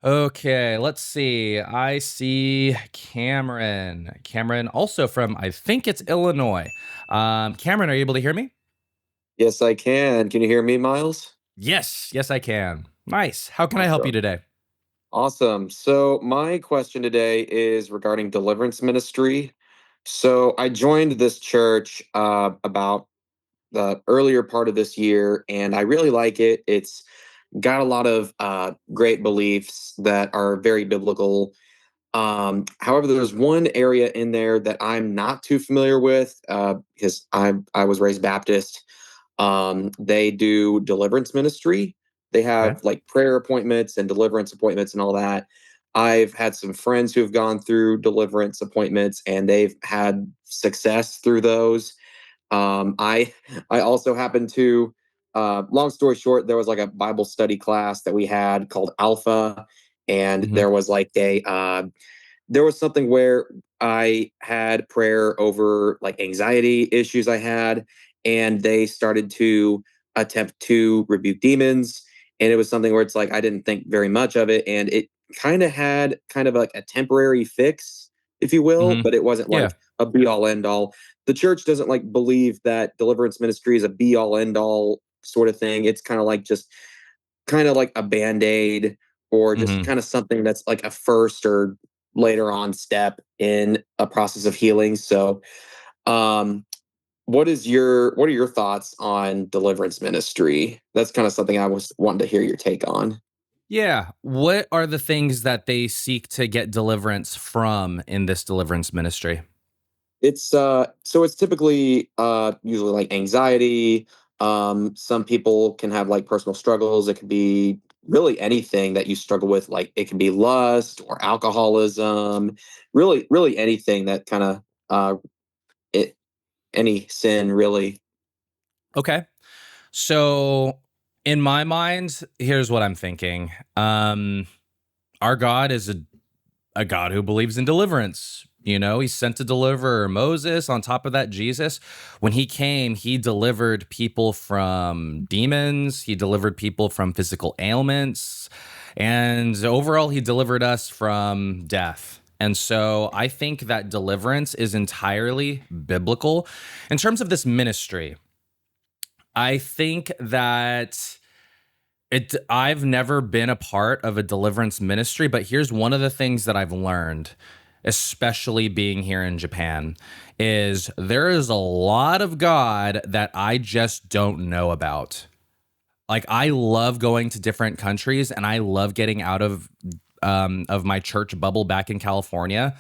Okay, let's see. I see Cameron. Cameron, also from, I think it's Illinois. Cameron, are you able to hear me? Yes, I can. Can you hear me, Miles? Yes, I can. Nice. How can I help you Awesome. today? Awesome. So, my question today is regarding deliverance ministry. So, I joined this church about the earlier part of this year, and I really like it. It's got a lot of great beliefs that are very biblical. However, there's one area in there that I'm not too familiar with because I was raised Baptist. They do deliverance ministry. They Okay. have like prayer appointments and deliverance appointments and all that. I've had some friends who've gone through deliverance appointments and they've had success through those. I I also happened to long story short, there was like a Bible study class that we had called Alpha, and Hmm. there was something where I had prayer over like anxiety issues I had, and they started to attempt to rebuke demons. And it was something where it's like I didn't think very much of it, and it kind of had kind of like a temporary fix, if you will, Hmm. but it wasn't Yeah. like a be all end all. The church doesn't like believe that deliverance ministry is a be all end all sort of thing. It's kind of like just kind of like a band-aid or just Hmm. kind of something that's like a first or later on step in a process of healing. So um what are your thoughts on deliverance ministry? That's kind of something I was wanting to hear your take on. Yeah. What are the things that they seek to get deliverance from in this deliverance ministry? It's typically usually like anxiety. Some people can have like personal struggles. It could be really anything that you struggle with, like it can be lust or alcoholism, really anything that kind of it any sin really. Okay. So, in my mind, here's what I'm thinking. Our God is a God who believes in deliverance. You know, he's sent to deliver Moses. On top of that, Jesus, when he came, he delivered people from demons, he delivered people from physical ailments, and overall, he delivered us from death. And so I think that deliverance is entirely biblical. In terms of this ministry, I think that I've never been a part of a deliverance ministry, but here's one of the things that I've learned, especially being here in Japan, is there is a lot of God that I just don't know about. Like I love going to different countries and I love getting out of my church bubble back in California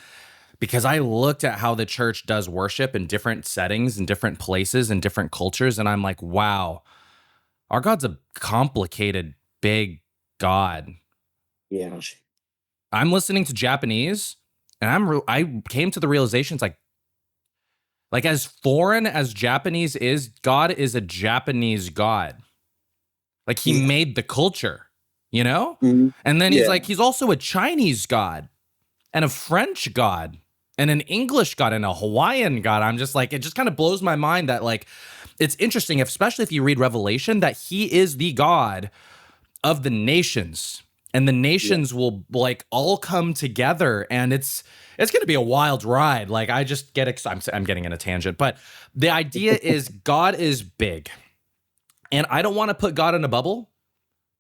because I looked at how the church does worship in different settings and different places and different cultures and I'm like, wow, our God's a complicated, big God. Yeah. I'm listening to Japanese, and I came to the realization it's like as foreign as Japanese is, God is a Japanese God. Like he Yeah. made the culture, you know? Mhm. And then Yeah. he's also a Chinese God and a French God and an English God and a Hawaiian God. I'm just like, it just kind of blows my mind that like it's interesting, especially if you read Revelation, that he is the God of the nations and the Yeah. nations will like all come together and it's going to be a wild ride. Like I just get excited. I'm getting in a tangent, but the idea is God is big and I don't want to put God in a bubble,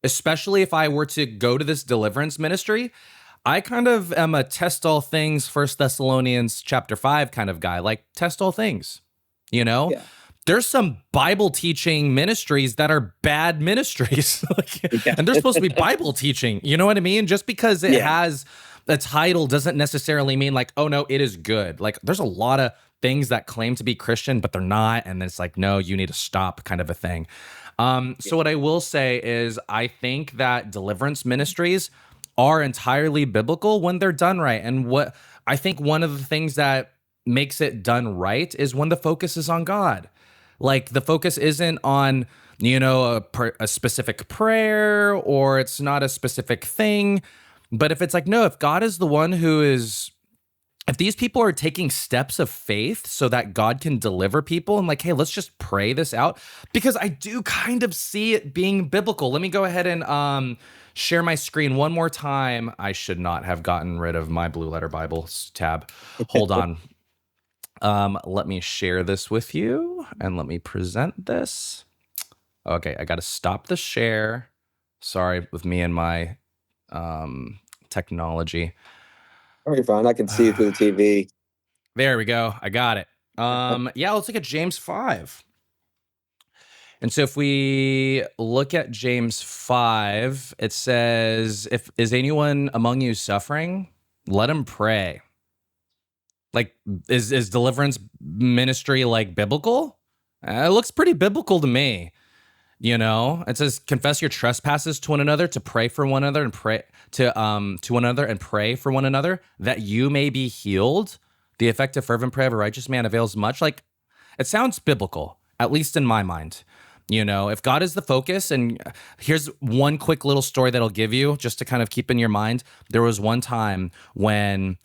especially if I were to go to this deliverance ministry. I kind of am a test all things, First Thessalonians chapter 5 kind of guy, like test all things, you know? Yeah. There's some Bible teaching ministries that are bad ministries. Like, Yeah. and they're supposed to be Bible teaching. You know what I mean? Just because it Yeah. has a title doesn't necessarily mean like, oh no, it is good. Like there's a lot of things that claim to be Christian, but they're not. And it's like, no, you need to stop kind of a thing. So what I will say is I think that deliverance ministries are entirely biblical when they're done right. And what I think one of the things that makes it done right is when the focus is on God. Like the focus isn't on, a specific prayer or it's not a specific thing. But if it's like, no, if God is the one who is if these people are taking steps of faith so that God can deliver people and like, hey, let's just pray this out, because I do kind of see it being biblical. Let me go ahead and share my screen one more time. I should not have gotten rid of my Blue Letter Bible tab. Hold on. Let me share this with you and let me present this. Okay, I got to stop the share. Sorry with me and my technology. Oh, you're fine. I can see you through the TV. There we go. I got it. Yeah, let's look at James 5. And so if we look at James 5, it says, if is anyone among you suffering, let him pray. Like, is deliverance ministry like biblical? It looks pretty biblical to me. You know, it says, confess your trespasses to one another, to pray for one another, and pray to one another, and pray for one another, that you may be healed. The effective fervent prayer of a righteous man avails much. Like, it sounds biblical, at least in my mind. You know, if God is the focus, and here's one quick little story that I'll give you just to kind of keep in your mind. There was one time when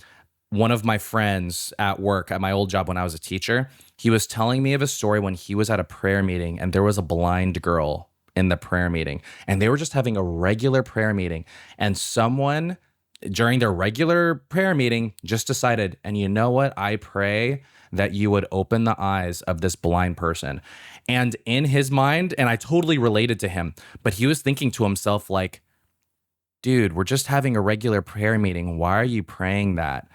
one of my friends at work, at my old job when I was a teacher, he was telling me of a story when he was at a prayer meeting and there was a blind girl in the prayer meeting, and they were just having a regular prayer meeting, and someone during their regular prayer meeting just decided, and you know what? I pray that you would open the eyes of this blind person. And in his mind, and I totally related to him, but he was thinking to himself like, dude, we're just having a regular prayer meeting. Why are you praying that?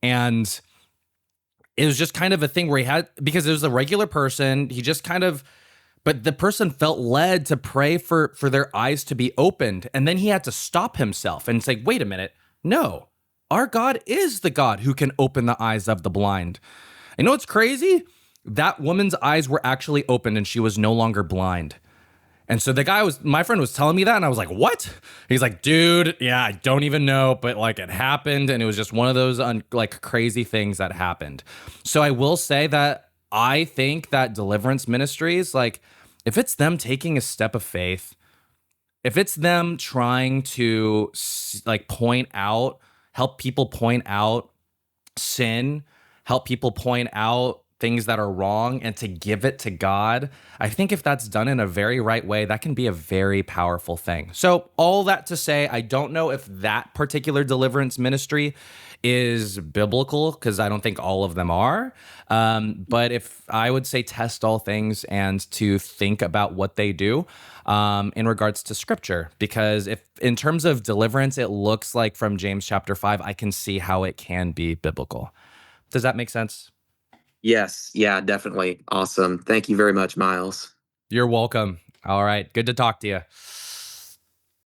And it was just kind of a thing where he had, because it was a regular person, he just kind of, but the person felt led to pray for their eyes to be opened. And then he had to stop himself and say, wait a minute, no, our God is the God who can open the eyes of the blind. You know what's crazy? That woman's eyes were actually opened and she was no longer blind. And so my friend was telling me that, and I was like, what? He's like, dude, yeah, I don't even know, but like it happened, and it was just one of those like crazy things that happened. So I will say that I think that deliverance ministries, like if it's them taking a step of faith, if it's them trying to like help people point out sin, help people point out things that are wrong, and to give it to God, I think if that's done in a very right way, that can be a very powerful thing. So all that to say, I don't know if that particular deliverance ministry is biblical, because I don't think all of them are. But if I would say test all things and to think about what they do in regards to scripture, because if in terms of deliverance, it looks like from James chapter 5, I can see how it can be biblical. Does that make sense? Yes, yeah, definitely. Awesome. Thank you very much, Miles. You're welcome. All right. Good to talk to you.